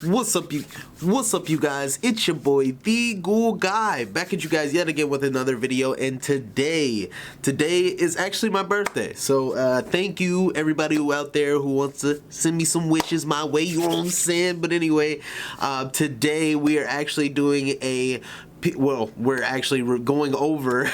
What's up you guys? It's your boy TheGoulGuy back at you guys yet again with another video, and today is actually my birthday. So thank you everybody who out there who wants to send me some wishes my way, you know what I'm saying? But anyway, today we are actually doing we're actually going over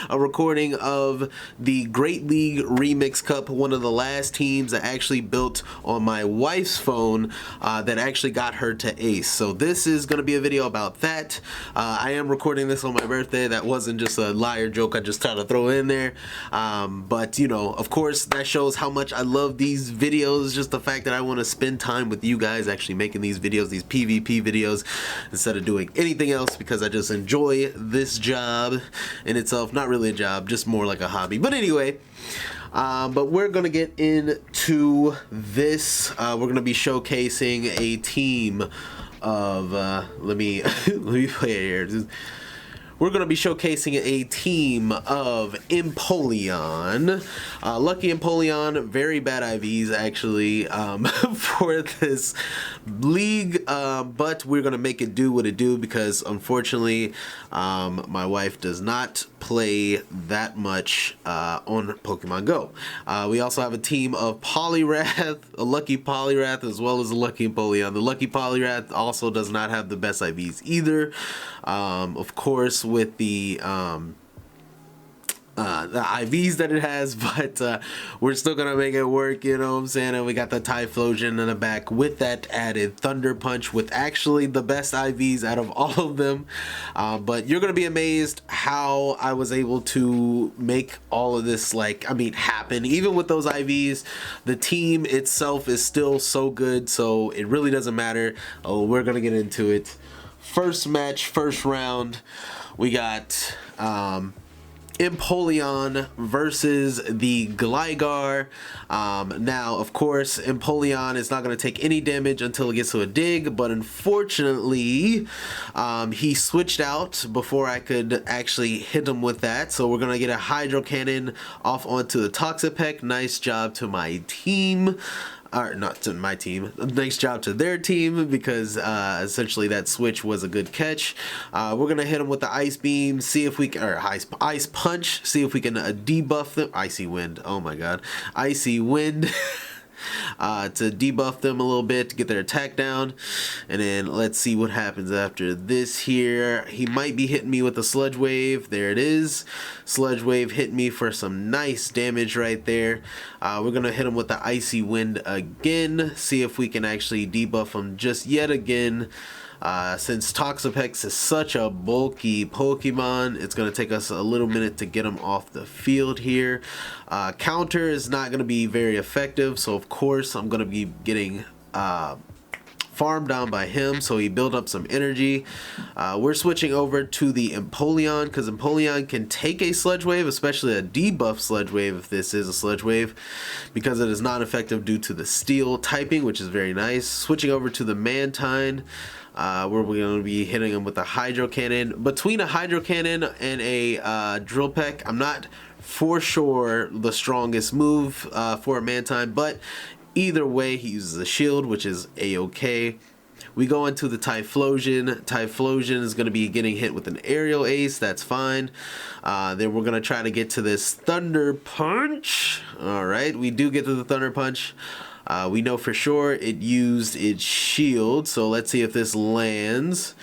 a recording of the Great League Remix Cup, one of the last teams that actually built on my wife's phone that actually got her to ace. So this is going to be a video about that. I am recording this on my birthday. That wasn't just a liar joke I just tried to throw in there. But you know, of course, that shows how much I love these videos. Just the fact that I want to spend time with you guys actually making these videos, these PvP videos, instead of doing anything else, because I just enjoy this job in itself. Not really a job, just more like a hobby. But anyway, but we're gonna get into this. We're gonna be showcasing a team of let me play it here. We're going to be showcasing a team of Emopoleon. Lucky Emopoleon, very bad IVs actually for this league, but we're going to make it do what it do, because unfortunately my wife does not play that much on Pokemon Go. We also have a team of Poliwrath, a Lucky Poliwrath, as well as a Lucky Emopoleon. The Lucky Poliwrath also does not have the best IVs either. Of course, with the IVs that it has, but we're still gonna make it work, you know what I'm saying? And we got the Typhlosion in the back with that added Thunder Punch, with actually the best IVs out of all of them. But you're gonna be amazed how I was able to make all of this, happen. Even with those IVs, the team itself is still so good, so it really doesn't matter. Oh, we're gonna get into it. First match, first round, we got Emopoleon versus the Gligar. Now, of course, Emopoleon is not going to take any damage until it gets to a dig, but unfortunately, he switched out before I could actually hit him with that. So we're going to get a Hydro Cannon off onto the Toxapex. Nice job to my team. Or not to my team, nice job to their team, because essentially that switch was a good catch. We're gonna hit them with the Ice Beam, see if we can, or Ice Punch, see if we can debuff them. Icy Wind, oh my god, Icy Wind. To debuff them a little bit to get their attack down, and then let's see what happens after this here. He might be hitting me with a Sludge Wave. There it is. Sludge Wave hit me for some nice damage right there. We're gonna hit him with the Icy Wind again, see if we can actually debuff him just yet again. Since Toxapex is such a bulky Pokemon, it's going to take us a little minute to get him off the field here. Counter is not going to be very effective, so of course I'm going to be getting farmed down by him, so he built up some energy. We're switching over to the Emopoleon, because Emopoleon can take a Sludge Wave, especially a debuff Sludge Wave if this is a Sludge Wave, because it is not effective due to the Steel typing, which is very nice. Switching over to the Mantine, where we're going to be hitting him with a Hydro Cannon. Between a Hydro Cannon and a Drill Peck, I'm not for sure the strongest move for a Mantine, but either way he uses a shield, which is a-okay. We go into the Typhlosion. Typhlosion is going to be getting hit with an Aerial Ace. That's fine. Then we're going to try to get to this Thunder Punch. Alright, we do get to the Thunder Punch. We know for sure it used its shield, so let's see if this lands.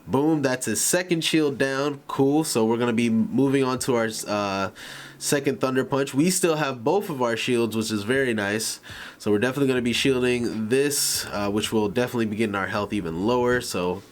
Boom, that's his second shield down. Cool, so we're going to be moving on to our second Thunder Punch. We still have both of our shields, which is very nice. So we're definitely going to be shielding this, which will definitely be getting our health even lower. So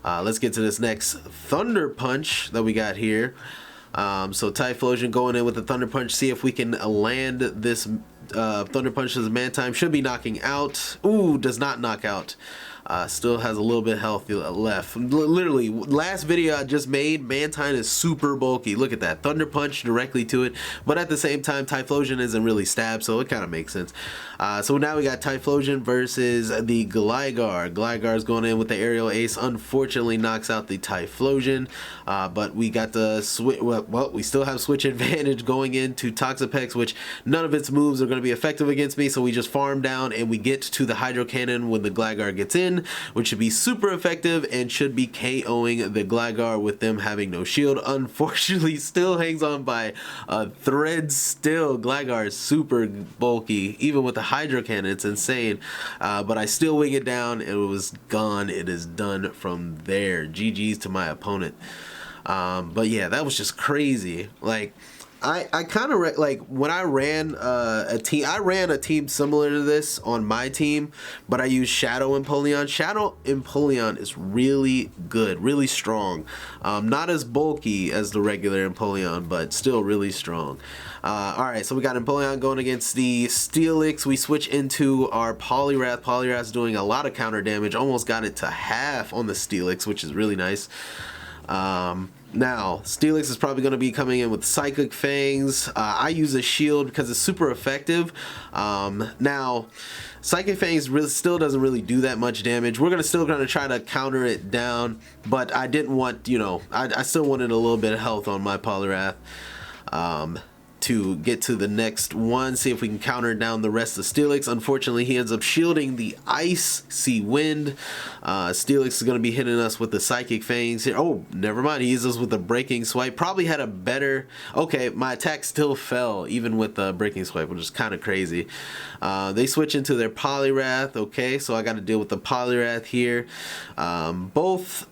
let's get to this next Thunder Punch that we got here. So Typhlosion going in with the Thunder Punch, see if we can land this Thunder Punch as Mantine. Should be knocking out. Ooh, does not knock out. Still has a little bit of health left. Literally, last video I just made, Mantine is super bulky. Look at that. Thunder Punch directly to it. But at the same time, Typhlosion isn't really stabbed, so it kind of makes sense. So now we got Typhlosion versus the Gligar. Gligar's going in with the Aerial Ace. Unfortunately, knocks out the Typhlosion. But we got the switch. Well, we still have switch advantage going into Toxapex, which none of its moves are going to be effective against me, so we just farm down and we get to the Hydro Cannon when the Gligar gets in, which should be super effective and should be KOing the Gligar with them having no shield. Unfortunately, still hangs on by a thread still. Gligar is super bulky, even with the Hydro Cannon. It's insane. But I still wing it down. It was gone. It is done from there. GG's to my opponent. But yeah, that was just crazy. Like, I kind of like when I ran a team. I ran a team similar to this on my team, but I used Shadow Empoleon. Shadow Empoleon is really good, really strong. Not as bulky as the regular Empoleon, but still really strong. All right, so we got Empoleon going against the Steelix. We switch into our Poliwrath. Poliwrath's doing a lot of counter damage. Almost got it to half on the Steelix, which is really nice. Now, Steelix is probably going to be coming in with Psychic Fangs. I use a shield because it's super effective. Now, Psychic Fangs still doesn't really do that much damage. We're still going to try to counter it down, but I didn't want, you know, I still wanted a little bit of health on my Poliwrath. To get to the next one, see if we can counter down the rest of Steelix. Unfortunately, he ends up shielding the Icy Wind. Steelix is going to be hitting us with the Psychic Fangs here. Oh, never mind. He uses us with the Breaking Swipe. Probably had a better... Okay, my attack still fell, even with the Breaking Swipe, which is kind of crazy. They switch into their Poliwrath. Okay, so I got to deal with the Poliwrath here. Both...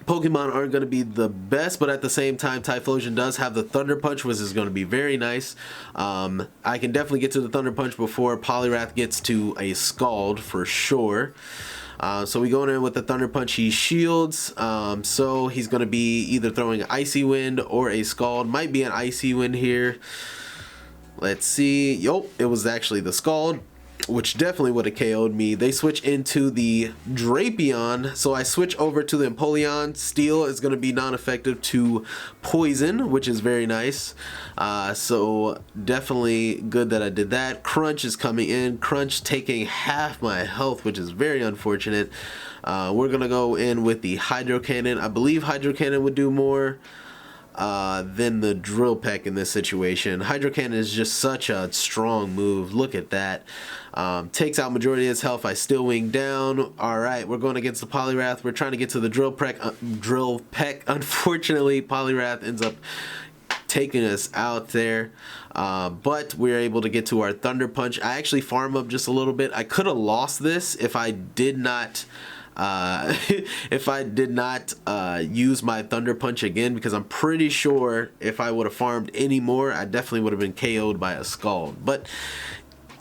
Pokemon aren't going to be the best, but at the same time, Typhlosion does have the Thunder Punch, which is going to be very nice. I can definitely get to the Thunder Punch before Poliwrath gets to a Scald for sure. So we go in with the Thunder Punch. He shields, so he's going to be either throwing Icy Wind or a Scald. Might be an Icy Wind here. Let's see. Yup, it was actually the Scald, which definitely would have KO'd me. They switch into the Drapion, so I switch over to the Empoleon. Steel is going to be non-effective to Poison, which is very nice. So definitely good that I did that. Crunch is coming in. Crunch taking half my health, which is very unfortunate. We're going to go in with the Hydro Cannon. I believe Hydro Cannon would do more than the Drill Peck in this situation. Hydro Cannon is just such a strong move. Look at that. Takes out majority of his health. I still wing down. Alright, we're going against the Poliwrath. We're trying to get to the Drill Peck. Unfortunately, Poliwrath ends up taking us out there. But we're able to get to our Thunder Punch. I actually farm up just a little bit. I could have lost this if I did not... use my Thunder Punch again, because I'm pretty sure if I would have farmed any more, I definitely would have been KO'd by a Scald. But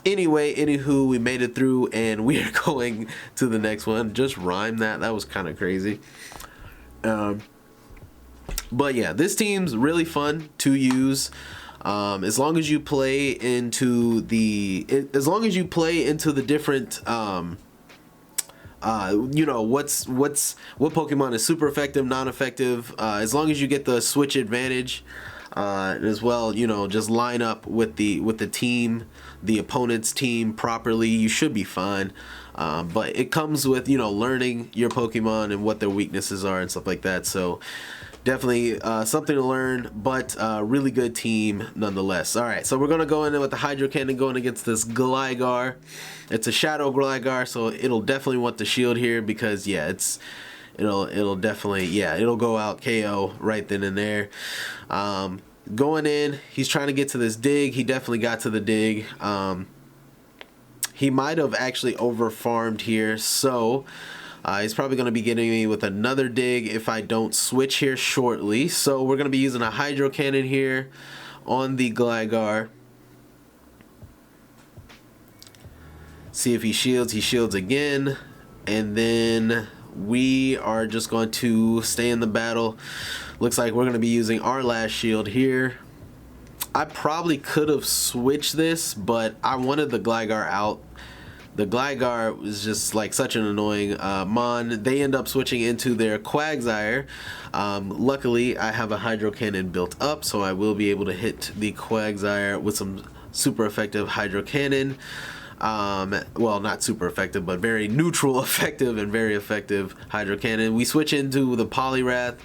anyway, anywho, we made it through and we are going to the next one. Just rhyme that. That was kind of crazy. But yeah, this team's really fun to use. As long as you play into the different you know what Pokemon is super effective, non-effective. As long as you get the switch advantage, as well, you know, just line up with the team, the opponent's team properly, you should be fine. But it comes with, you know, learning your Pokemon and what their weaknesses are and stuff like that. So definitely something to learn, but really good team nonetheless. All right, so we're gonna go in with the Hydro Cannon going against this Gligar. It's a Shadow Gligar, so it'll definitely want the shield here because yeah, it'll definitely, yeah, it'll go out KO right then and there. Going in, he's trying to get to this dig. He definitely got to the dig. He might have actually over farmed here, so he's probably going to be getting me with another dig if I don't switch here shortly. So we're going to be using a Hydro Cannon here on the Gligar. See if he shields. He shields again. And then we are just going to stay in the battle. Looks like we're going to be using our last shield here. I probably could have switched this, but I wanted the Gligar out. The Gligar was just like such an annoying mon. They end up switching into their Quagsire. Luckily, I have a Hydro Cannon built up, so I will be able to hit the Quagsire with some super effective Hydro Cannon. Well, not super effective, but very neutral effective and very effective Hydro Cannon. We switch into the Poliwrath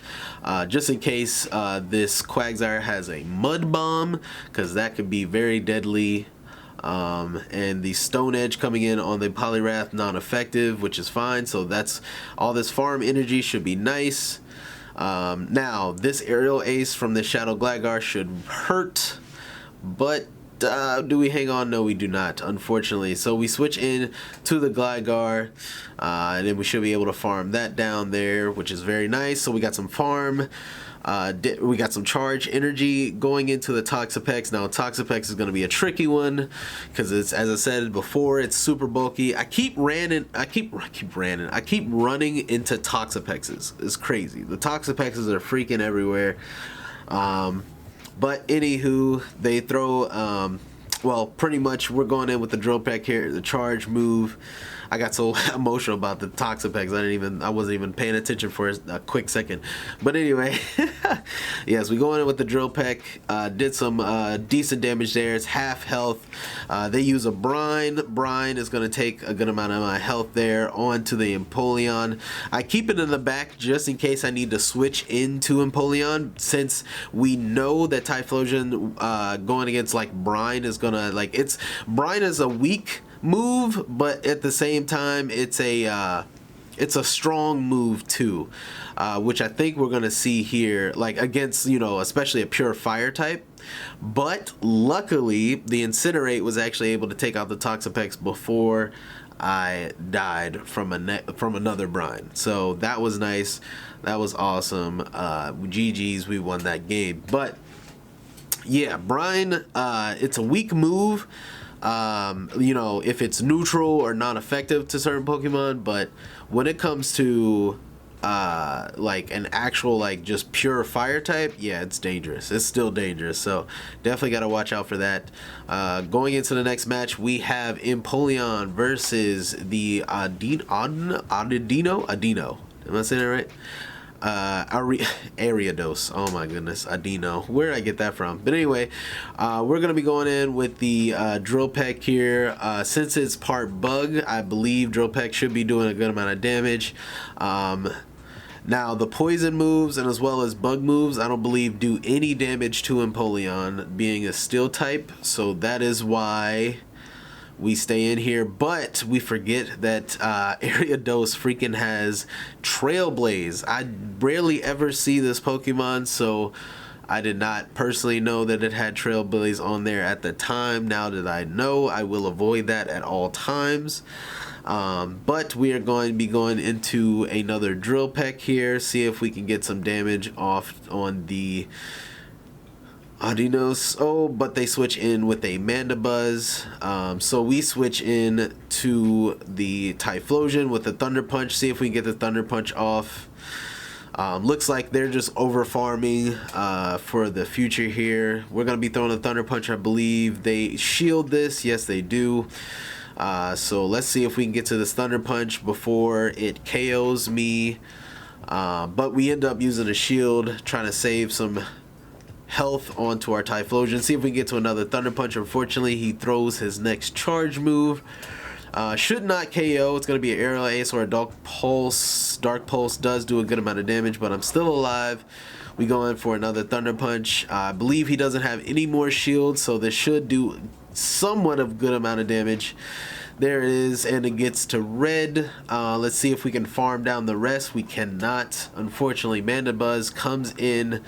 just in case this Quagsire has a Mud Bomb, because that could be very deadly. And the Stone Edge coming in on the Poliwrath, non-effective, which is fine. So that's all. This farm energy should be nice. Now this Aerial Ace from the Shadow Gligar should hurt, but do we hang on? No, we do not, unfortunately. So we switch in to the Gligar, and then we should be able to farm that down there, which is very nice. So we got some farm. We got some charge energy going into the Toxapex. Now Toxapex is going to be a tricky one because it's, as I said before, it's super bulky. I keep running into Toxapexes. It's crazy. The Toxapexes are freaking everywhere. But anywho, they throw, well, pretty much we're going in with the Drill Peck here, the charge move. I got so emotional about the Toxapex, I wasn't even paying attention for a quick second. But anyway, yes, we go in with the Drill Peck, did some decent damage there. It's half health. They use a Brine. Brine is going to take a good amount of my health there onto the Empoleon. I keep it in the back just in case I need to switch into Empoleon, since we know that Typhlosion going against like Brine is going to, like, Brine is a weak move, but at the same time it's a strong move too, which I think we're gonna see here, like against, you know, especially a pure fire type. But luckily the Incinerate was actually able to take out the Toxapex before I died from another Brine, so that was nice. That was awesome. GG's, we won that game. But yeah, Brine, it's a weak move, you know, if it's neutral or non-effective to certain Pokemon, but when it comes to like an actual, like, just pure fire type, yeah, it's dangerous. It's still dangerous, so definitely got to watch out for that. Going into the next match, we have Empoleon versus the Adino. Am I saying that right? Ariados. Oh my goodness, Adino. Where did I get that from? But anyway, we're gonna be going in with the Drill Peck here. Since it's part bug, I believe Drill Peck should be doing a good amount of damage. Now the poison moves and as well as bug moves, I don't believe do any damage to Empoleon, being a steel type. So that is why we stay in here, but we forget that Ariados freaking has Trailblaze. I rarely ever see this Pokemon, so I did not personally know that it had Trailblaze on there at the time. Now that I know, I will avoid that at all times. But we are going to be going into another Drill Peck here, see if we can get some damage off on the Adinos. Oh, but they switch in with a Mandibuzz. So we switch in to the Typhlosion with the Thunder Punch. See if we can get the Thunder Punch off. Looks like they're just over farming for the future here. We're going to be throwing a Thunder Punch. I believe they shield this. Yes, they do. So let's see if we can get to this Thunder Punch before it KOs me. But we end up using a shield, trying to save some health onto our Typhlosion. See if we can get to another Thunder Punch. Unfortunately, he throws his next charge move. Should not KO. It's going to be an Aerial Ace or a Dark Pulse. Dark Pulse does do a good amount of damage, but I'm still alive. We go in for another Thunder Punch. I believe he doesn't have any more shields, so this should do somewhat of good amount of damage. There it is, and it gets to red. Let's see if we can farm down the rest. We cannot. Unfortunately, Mandibuzz comes in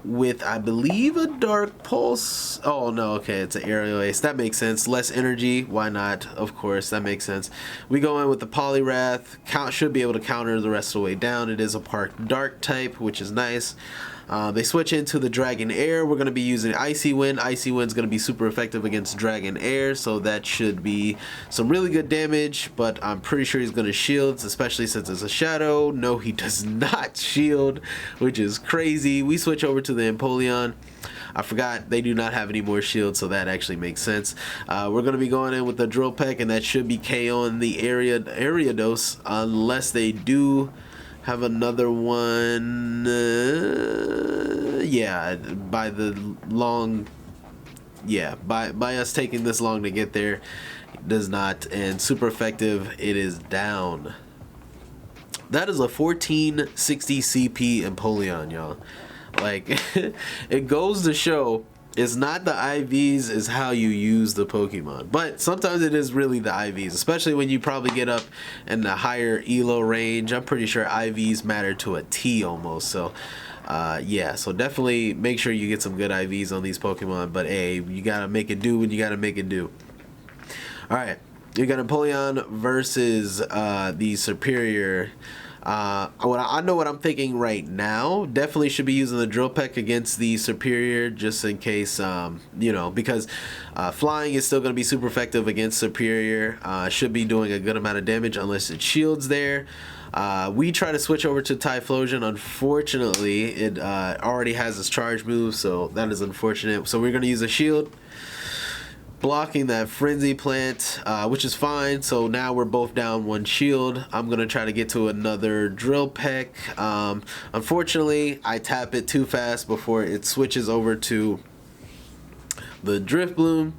with, I believe, a Dark Pulse. Oh no, okay, it's an Aerial Ace. That makes sense. Less energy, why not? Of course, that makes sense. We go in with the Poliwrath. Should be able to counter the rest of the way down. It is a Part Dark type, which is nice. They switch into the Dragonair. We're going to be using Icy Wind. Icy Wind's going to be super effective against Dragonair, so that should be some really good damage, but I'm pretty sure he's going to shield, especially since it's a Shadow. No, he does not shield, which is crazy. We switch over to the Empoleon. I forgot they do not have any more shields, so that actually makes sense. We're going to be going in with the Drill Peck, and that should be KOing the Ariados, unless they do have another one. Yeah, by us taking this long to get there, Does not. And super effective, it is down. That is a 1460 CP Empoleon, y'all. Like, it goes to show it's not the IVs, is how you use the Pokemon. But sometimes it is really the IVs, especially when you probably get up in the higher ELO range. I'm pretty sure IVs matter to a T almost. So, yeah, so definitely make sure you get some good IVs on these Pokemon. But hey, you gotta make it do when you gotta make it do. Alright, you got Empoleon versus the Superior. I know what I'm thinking right now. Definitely should be using the Drill Peck against the Superior, just in case, you know, because flying is still going to be super effective against Superior. Should be doing a good amount of damage unless it shields there. We try to switch over to Typhlosion. Unfortunately, it already has its charge move, so that is unfortunate. So we're going to use a shield, blocking that Frenzy Plant, which is fine. So now we're both down one shield. I'm gonna try to get to another Drill Peck. Unfortunately, I tap it too fast before it switches over to the Drift Bloom,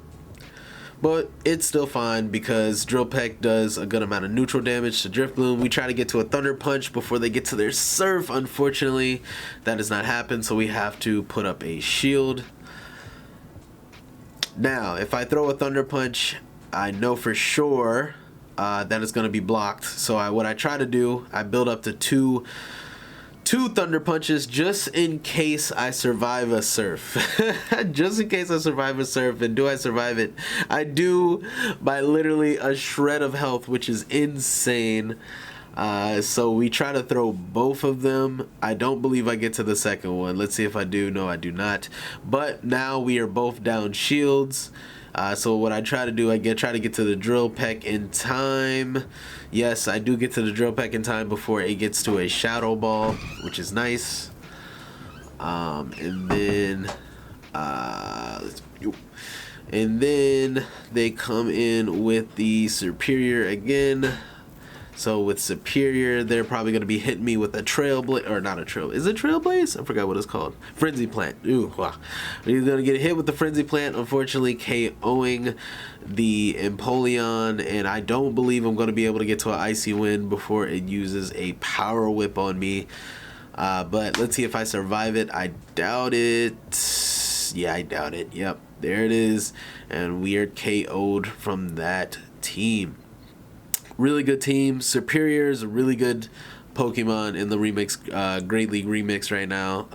but it's still fine because Drill Peck does a good amount of neutral damage to Drift Bloom. We try to get to a Thunder Punch before they get to their Surf. Unfortunately, that does not happen, so we have to put up a shield. Now, if I throw a Thunder Punch, I know for sure that it's going to be blocked. So what I try to do, I build up to two Thunder Punches just in case I survive a Surf. Just in case I survive a Surf. And do I survive it? I do, by literally a shred of health, which is insane. So we try to throw both of them. I don't believe I get to the second one. Let's see if I do. No, I do not. But now we are both down shields. So what I try to do, try to get to the Drill Peck in time. Yes, I do get to the Drill Peck in time before it gets to a Shadow Ball, which is nice. And then they come in with the Superior again. So with Superior, they're probably going to be hitting me with a Trailblaze, or not a Trail. Is it Trailblaze? I forgot what it's called. Frenzy Plant. Ooh, wow. We're going to get hit with the Frenzy Plant, unfortunately KOing the Empoleon, and I don't believe I'm going to be able to get to an Icy Wind before it uses a Power Whip on me. But let's see if I survive it. I doubt it. Yeah, I doubt it. Yep, there it is. And we are KO'd from that team. Really good team. Superior is a really good Pokemon in the remix, Great League remix right now.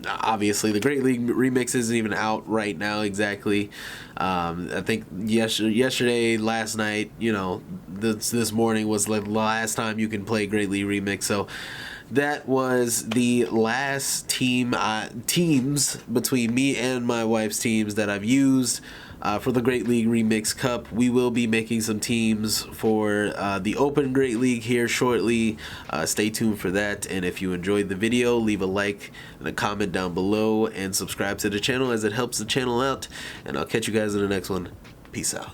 Obviously, the Great League remix isn't even out right now exactly. I think yesterday, last night, you know, this morning was like the last time you can play Great League remix. So that was the last teams between me and my wife's teams that I've used for the Great League Remix Cup. We will be making some teams for the Open Great League here shortly. Stay tuned for that, and if you enjoyed the video, leave a like and a comment down below and subscribe to the channel as it helps the channel out, and I'll catch you guys in the next one. Peace out.